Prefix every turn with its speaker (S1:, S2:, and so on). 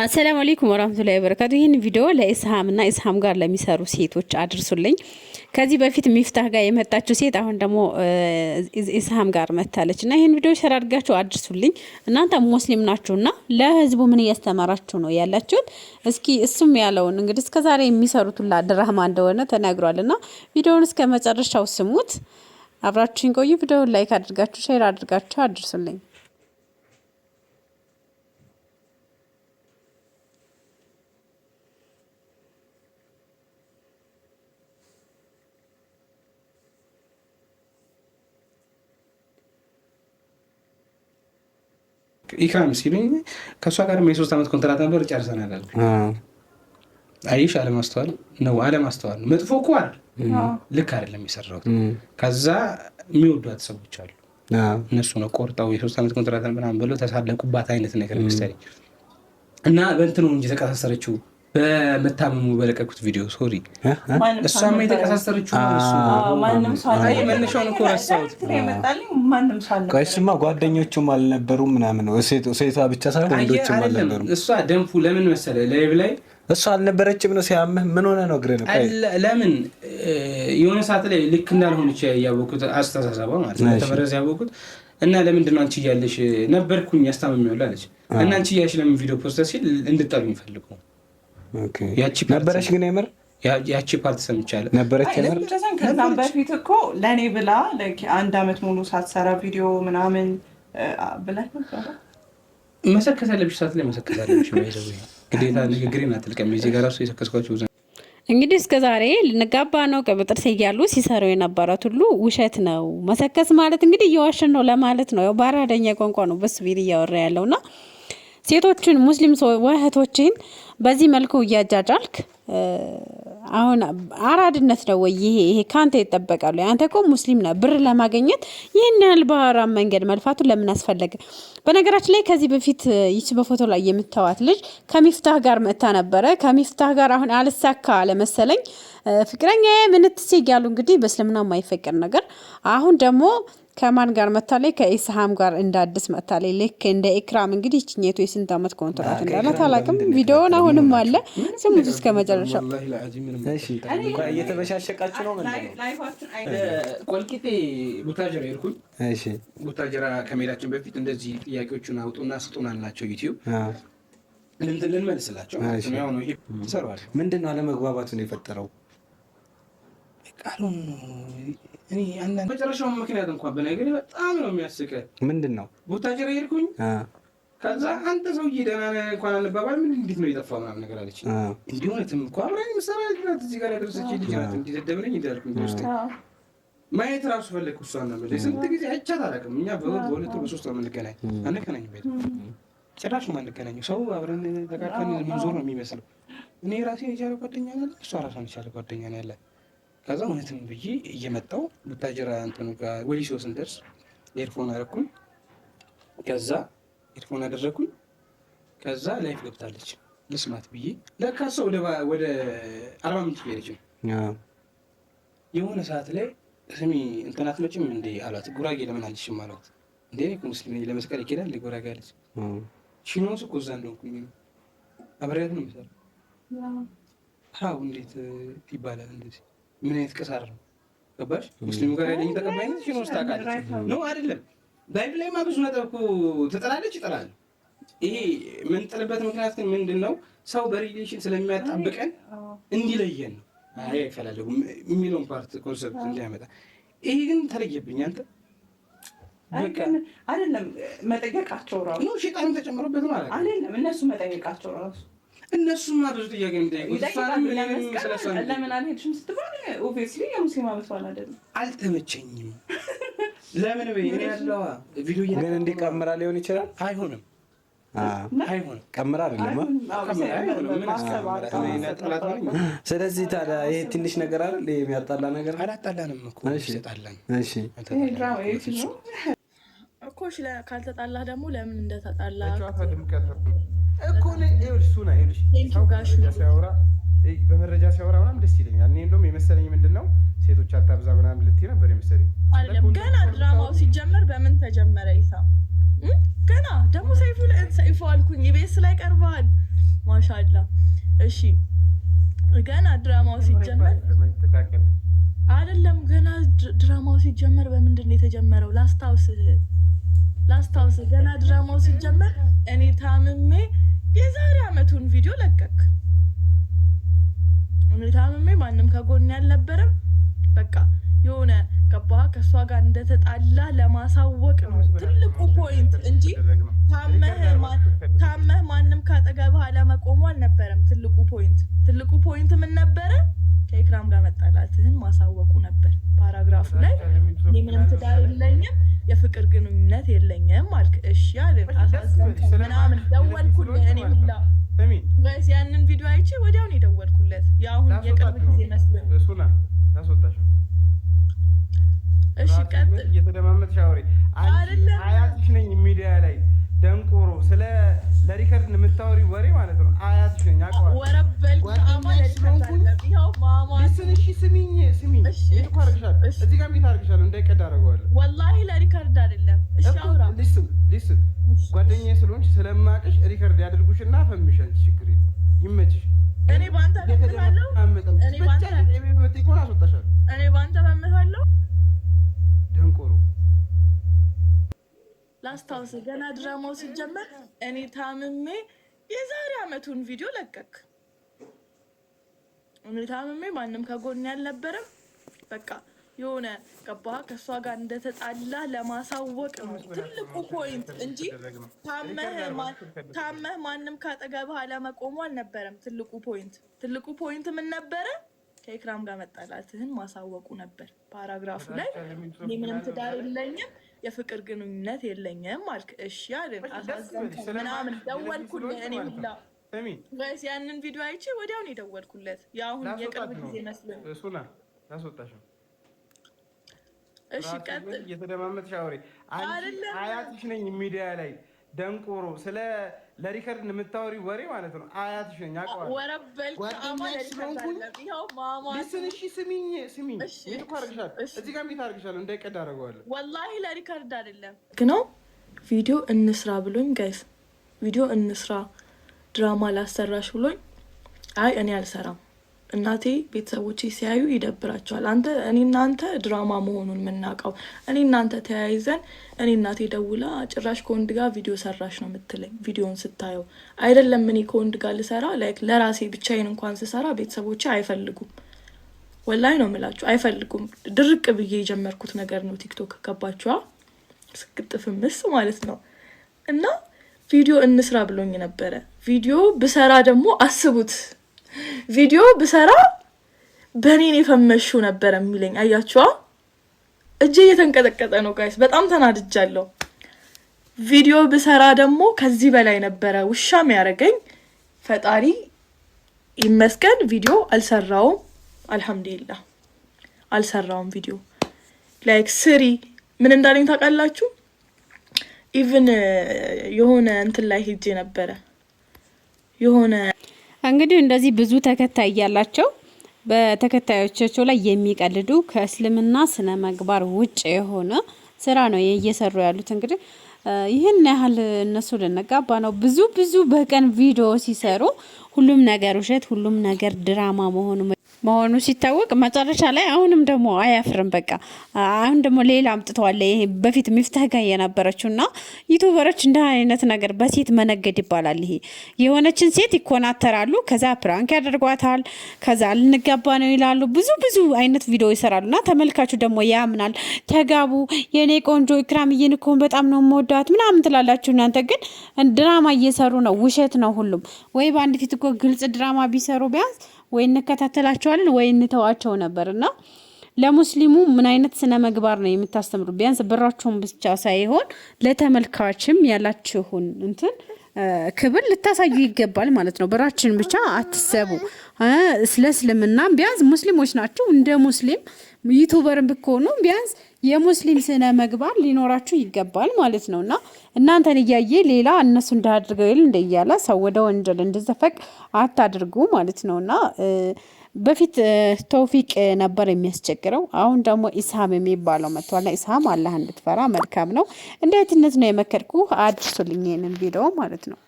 S1: አሰላሙ አለይኩም ወራህመቱላሂ ወበረካቱ። ይህን ቪዲዮ ለኢስሃምና ኢስሃም ጋር ለሚሰሩ ሴቶች አድርሱልኝ። ከዚህ በፊት ሚፍታህ ጋር የመጣችው ሴት አሁን ደግሞ ኢስሃም ጋር መታለች እና ይህን ቪዲዮ ሸር አድርጋችሁ አድርሱልኝ። እናንተ ሙስሊም ናችሁና ለህዝቡ ምን እያስተማራችሁ ነው ያላችሁት? እስኪ እሱም ያለውን እንግዲህ እስከዛሬ የሚሰሩት ሁላ ድራማ እንደሆነ ተናግሯልና ቪዲዮውን እስከ መጨረሻው ስሙት። አብራችሁን ቆዩ። ቪዲዮውን ላይክ አድርጋችሁ ሼር አድርጋችሁ አድርሱልኝ።
S2: ኢክራም ሲሉኝ ከእሷ ጋር የ3 ዓመት ኮንትራት ነበር ጨርሰናል አልኩኝ። አይሽ አለማስተዋል ነው አለማስተዋል ነው። መጥፎ እኮ አይደል፣ ልክ አይደለም የሰራሁት። ከዛ የሚወዷት ሰዎች አሉ፣ እነሱ ነው ቆርጠው የ3 ዓመት ኮንትራት ምናምን ብለው ተሳለቁባት አይነት ነገር መሰለኝ። እና በእንትኑ እንጂ ተቀሳሰረችው በመታመሙ በለቀኩት ቪዲዮ ሶሪ፣ እሷማ የተቀሳሰረችው መነሻውን እኮ ረሳሁት።
S3: እሱማ ጓደኞቹም አልነበሩም ምናምን ነው፣ ሴቷ ብቻ ሳይሆን ወንዶችም አልነበሩም።
S2: እሷ ደንፉ ለምን መሰለህ ላይቭ ላይ
S3: እሷ አልነበረችም ነው ሲያምህ ምን ሆነ ነው ግሬ ነው
S2: ለምን የሆነ ሰዓት ላይ ልክ እንዳልሆነች ያወቁት አስተሳሰቧ ማለት ነው ተመረዝ ያወቁት። እና ለምንድን ነው አንቺ እያለሽ ነበርኩኝ ያስታምሚያለሁ አለች። እና አንቺ እያለሽ ለምን ቪዲዮ ፖስት ሲል እንድጠሉኝ ፈልገው
S3: ነበረች ግን የምር
S2: ያቺ ፓርት ሰምቻለሁ
S3: ነበረች የምር።
S4: ከዛም በፊት እኮ ለእኔ ብላ 1 ዓመት ሙሉ ሳትሰራ ቪዲዮ ምናምን ብላ
S2: መሰከስ ያለብሽ ሰዓት ላይ መሰከስ ያለብሽ ግዴታ ንግግሬን አትልቀም። እዚህ ጋር ራሱ የሰከስኳቸው
S1: እንግዲህ እስከ ዛሬ ልንጋባ ነው ቀብጥር ሲያሉ ሲሰሩ የነበረት ሁሉ ውሸት ነው። መሰከስ ማለት እንግዲህ እየዋሸን ነው ለማለት ነው። ያው በአራደኛ ቋንቋ ነው በሱ ቪዲዮ እያወራ ያለውና ሴቶችን ሙስሊም እህቶችን በዚህ መልኩ እያጃጃልክ አሁን አራድነት ነው ወይ ይሄ ካንተ ይጠበቃሉ? አንተ እኮ ሙስሊም ነህ። ብር ለማግኘት ይህን ያህል በሐራም መንገድ መልፋቱ ለምን አስፈለገ? በነገራችን ላይ ከዚህ በፊት ይቺ በፎቶ ላይ የምታዋት ልጅ ከሚፍታህ ጋር መታ ነበረ። ከሚፍታህ ጋር አሁን አልሳካ አለመሰለኝ ፍቅረኛ ምንትስ ይያሉ እንግዲህ በእስልምና የማይፈቀድ ነገር አሁን ደግሞ ከማን ጋር መታለይ? ከኢስሃም ጋር እንዳድስ መታለይ። ልክ እንደ ኢክራም እንግዲህ እቺኘቱ የስንት ዓመት ኮንትራት እንዳለ ታላቅም ቪዲዮውን አሁንም አለ ስሙት እስከ መጨረሻው።
S3: እሺ እየተበሻሸቃችሁ ነው ማለት ነው።
S2: ቆልቂጤ ቡታጀራ ይርኩኝ።
S3: እሺ
S2: ቡታጀራ ከመሄዳችን በፊት እንደዚህ ጥያቄዎችን አውጡና ስጡን አልናቸው። ዩቲዩብ ልንመልስላቸው ያው ነው። ይሄ ይሰራል።
S3: ምንድነው አለመግባባቱን የፈጠረው?
S2: ቃሉን እኔ አንዳንድ መጨረሻውን ምክንያት እንኳን በነገር በጣም ነው የሚያስቀው።
S3: ምንድነው
S2: ቡታጀራ ይርኩኝ። ከዛ አንተ ሰውዬ ደህና ነህ እንኳን አልባባል ምን እንዴት ነው የጠፋው ምናምን ነገር አለች። እንዲህ እውነትም እኮ አብራኝ መሰራ ልጅ እዚህ ጋር ያደረሰች ልጅ ናት። እንዲህ ደደብነኝ እንዳልኩኝ ውስጥ ማየት ራሱ ፈለግኩ። እሷን ነው ስንት ጊዜ አይቻት አላውቅም። እኛ በሁለት በሶስት ነው የምንገናኝ። አንገናኝም ቤት ጭራሽ ነው የማንገናኘው። ሰው አብረን ተቃቅፈን ምንዞር ነው የሚመስለው። እኔ ራሴን የቻለ ጓደኛ ነው፣ እሷ ራሷን የቻለ ጓደኛ ነው ያለ። ከዛ እውነትም ብዬ እየመጣሁ ቡታጀራ እንትኑ ጋር ወሊሶ ስንደርስ ኤርፎን አደረኩኝ። ከዛ ኤርፎን አደረኩኝ። ከዛ ላይፍ ገብታለች ልስማት ብዬ ለካ ሰው ወደ 40 ሚኒት ሄደች ነው። የሆነ ሰዓት ላይ ስሚ እንትን አትመጭም እንዴ አሏት። ጉራጌ ለምን አልሽም አሏት። እንዴ እኔ ሙስሊም ነኝ ለመስቀል ይኬዳል ጉራጌ አለች። ሽኖስ እኮ እዛ እንደሆንኩኝ አብሬያት ነው የምሰራው። አዎ እንዴት ይባላል እንደዚህ? ምን አይነት ቀሳር ነው ገባሽ? ሙስሊሙ ጋር ያለኝ ተቀባይነት ሽኖስ ታውቃለች ነው አይደለም? ላይፍ ላይ ብዙ ነጥብ እኮ ትጠላለች ይጠላል። ይሄ የምንጥልበት ምክንያት ግን ምንድን ነው? ሰው በሪሌሽን ስለሚያጣብቀን እንዲለየን ነው። አይ አይፈላለጉም የሚለውን ፓርት ኮንሰፕት እንዲያመጣ። ይሄ ግን ተለየብኝ። አንተ
S4: በቃ አይደለም መጠየቃቸው ራሱ ነው ሸይጣን ተጨምሮበት ነው አይደለም? እነሱ መጠየቃቸው ራሱ
S2: እነሱማ ብዙ ጥያቄ የሚጠይቁት
S4: ለምን አልሄድሽም ስትባል ኦብቪየስሊ የሙስሊም አመቷል አይደለም
S2: አልተመቸኝም። ለምን በይ ያለው ቪዲዮ
S3: ግን እንዲቀምራ ሊሆን ይችላል።
S2: አይሆንም አይሆንም
S3: ቀምራ አይደለም። ስለዚህ ታዲያ ይሄ ትንሽ ነገር አይደል የሚያጣላ ነገር
S2: አላጣላንም እኮ ይጣላን።
S3: እሺ
S5: እኮ ካልተጣላህ ደግሞ ለምን እንደተጣላ
S6: እኮ እሱ ነው በመረጃ ሲያወራ ምናምን ደስ ይለኛል። እኔ እንደውም የመሰለኝ ምንድን ነው ሴቶች አታብዛ ምናምን ልትይ ነበር የመሰለኝ።
S5: አይደለም ገና ድራማው ሲጀመር በምን ተጀመረ? ይሳ ገና ደግሞ ሰይፉ አልኩኝ ኢቢኤስ ላይ ቀርበሃል። ማሻአላ እሺ ገና ድራማው ሲጀመር አይደለም ገና ድራማው ሲጀመር በምንድን ነው የተጀመረው? ላስታውስህ ገና ድራማው ሲጀመር እኔ ታምሜ የዛሬ አመቱን ቪዲዮ ለቀቅ። እኔ ታምሜ ማንም ከጎን ያልነበረም በቃ የሆነ ገባህ ከሷ ጋር እንደተጣላ ለማሳወቅ ነው ትልቁ ፖይንት እንጂ ታመህ ማንም ካጠገብህ አለመቆሙ አልነበረም። ትልቁ ፖይንት ምን ነበረ? ከኢክራም ጋር መጣላትህን ማሳወቁ ነበር። ፓራግራፉ ላይ እኔ ምንም ትዳር የለኝም የፍቅር ግንኙነት የለኝም አልክ። እሺ አልን አሳዘንከኝ ምናምን ደወልኩልህ። እኔ ሁላ ጋይስ ያንን ቪዲዮ አይቼ ወዲያውን የደወልኩለት የአሁን የቅርብ ጊዜ መስሎኝ
S6: እሱና ታስወጣሽ።
S5: እሺ ቀጥል።
S6: እየተደማመጥሽ አውሪ። አያትሽ ነኝ ሚዲያ ላይ ደንቆሮ ስለ ለሪከርድ የምታወሪ ወሬ ማለት ነው። አያትሽ ነኝ አውቀዋለሁ።
S5: ወረበል አማን ይኸው ማማ
S6: እሺ ስሚኝ እኮ አርግሻለሁ። እዚህ ጋር ምን አርግሻለሁ? እንዳይቀዳ አደርገዋለሁ።
S5: ወላሂ ለሪከርድ አይደለም። እሺ አውራ
S6: ሊስን ጓደኛዬ ስለሆንሽ ስለማቅሽ ሪከርድ ያድርጉሽና ፈምሻል። ችግር የለም ይመችሽ።
S5: እኔ ባንተ በመታለሁ። እኔ ባንተ በመታለሁ።
S6: ደንቆሮ
S5: ላስታውስ ገና ድራማው ሲጀመር እኔ ታምሜ የዛሬ አመቱን ቪዲዮ ለቀቅ። እኔ ታምሜ ማንም ከጎን ያልነበረም በቃ የሆነ ገባህ ከሷ ጋር እንደተጣላ ለማሳወቅ ነው ትልቁ ፖይንት እንጂ ታመህ ማንም ካጠገብህ አለመቆሙ አልነበረም። ትልቁ ፖይንት ምን ነበረ? ከኢክራም ጋር መጣላትህን ማሳወቁ ነበር። ፓራግራፉ ላይ እኔ ምንም ትዳር የለኝም የፍቅር ግንኙነት የለኝም አልክ። እሺ አልን አሳዘንከኝ ምናምን ደወልኩልህ። እኔ ሁላ ጋይስ ያንን ቪዲዮ አይቼ ወዲያውን የደወልኩለት የአሁን የቅርብ ጊዜ መስሎኝ
S6: እሱና ታስወጣሽ።
S5: እሺ ቀጥል።
S6: እየተደማመጥሽ አውሪ። አያትሽ ነኝ ሚዲያ ላይ ደንቆሮ ስለ ለሪከርድ የምታወሪ ወሬ ማለት ነው። አያትሽ ነኝ አውቀዋለሁ።
S5: ወረበል አማን ይኸው ማማ
S6: እሺ ስሚኝ እኮ አርግሻለሁ። እዚህ ጋር ምን አርግሻለሁ? እንዳይቀዳ አደርገዋለሁ።
S5: ወላሂ ለሪከርድ አይደለም ግን ቪዲዮ እንስራ ብሎኝ ጋይስ ቪዲዮ እንስራ ድራማ ላሰራሽ ብሎኝ አይ እኔ አልሰራም። እናቴ ቤተሰቦቼ ሲያዩ ይደብራቸዋል። እኔ እናንተ ድራማ መሆኑን የምናውቀው እኔ እናንተ ተያይዘን እኔ እናቴ ደውላ ጭራሽ ከወንድ ጋር ቪዲዮ ሰራሽ ነው የምትለኝ። ቪዲዮን ስታየው አይደለም እኔ ከወንድ ጋር ልሰራ ለራሴ ብቻዬን እንኳን ስሰራ ቤተሰቦቼ አይፈልጉም። ወላሂ ነው የምላችሁ አይፈልጉም። ድርቅ ብዬ የጀመርኩት ነገር ነው ቲክቶክ ገባችኋ? ስቅጥፍምስ ማለት ነው። እና ቪዲዮ እንስራ ብሎኝ ነበረ። ቪዲዮ ብሰራ ደግሞ አስቡት ቪዲዮ ብሰራ በኔን የፈመሽው ነበር የሚለኝ። አያችኋ? እጄ እየተንቀጠቀጠ ነው ጋይስ፣ በጣም ተናድጃለሁ። ቪዲዮ ብሰራ ደግሞ ከዚህ በላይ ነበረ ውሻም ያደረገኝ። ፈጣሪ ይመስገን ቪዲዮ አልሰራውም። አልহামዱሊላህ አልሰራውም ቪዲዮ። ስሪ ምን እንዳለኝ ታውቃላችሁ? ኢቭን የሆነ እንትን ላይ ሄጄ ነበረ የሆነ
S1: እንግዲህ እንደዚህ ብዙ ተከታይ ያላቸው በተከታዮቻቸው ላይ የሚቀልዱ ከእስልምና ስነ ምግባር ውጭ የሆነ ስራ ነው እየሰሩ ያሉት። እንግዲህ ይህን ያህል እነሱ ልንጋባ ነው ብዙ በቀን ቪዲዮ ሲሰሩ ሁሉም ነገር ውሸት፣ ሁሉም ነገር ድራማ መሆኑ ሲታወቅ መጨረሻ ላይ አሁንም ደግሞ አያፍርም። በቃ አሁን ደግሞ ሌላ አምጥተዋል። ይሄ በፊት ሚፍታህ ጋር የነበረችውና ዩቲዩበሮች እንደ አይነት ነገር በሴት መነገድ ይባላል። ይሄ የሆነችን ሴት ይኮናተራሉ፣ ከዛ ፕራንክ ያደርጓታል፣ ከዛ ልንጋባ ነው ይላሉ። ብዙ አይነት ቪዲዮ ይሰራሉና ተመልካቹ ደግሞ ያምናል። ተጋቡ የኔ ቆንጆ ኢክራምዬን እኮ በጣም ነው የምወዳት ምናምን ትላላችሁ። እናንተ ግን ድራማ እየሰሩ ነው። ውሸት ነው ሁሉም። ወይ በአንድ ፊት እኮ ግልጽ ድራማ ቢሰሩ ቢያንስ ወይ እንከታተላቸዋለን ወይ እንተዋቸው ነበርና ለሙስሊሙ ምን አይነት ስነ ምግባር ነው የምታስተምሩ? ቢያንስ ብራችሁን ብቻ ሳይሆን ለተመልካችም ያላችሁን እንትን ክብር ልታሳዩ ይገባል ማለት ነው። ብራችን ብቻ አትሰቡ። ስለ እስልምና ቢያንስ ሙስሊሞች ናቸው እንደ ሙስሊም ዩቲዩበርን ብትሆኑ ቢያንስ የሙስሊም ስነ ምግባር ሊኖራችሁ ይገባል ማለት ነውና እናንተን እያየ ሌላ እነሱ እንዳድርገው እንደያላ ሰው ወደ ወንጀል እንድዘፈቅ አታድርጉ ማለት ነውና በፊት ተውፊቅ ነበር የሚያስቸግረው። አሁን ደግሞ ኢስሃም የሚባለው መጥቷል። ኢስሃም አላህ እንድትፈራ መልካም ነው። እንደ እህትነት ነው የመከርኩ። አድርሱልኝ ይሄንን ቪዲዮ ማለት ነው።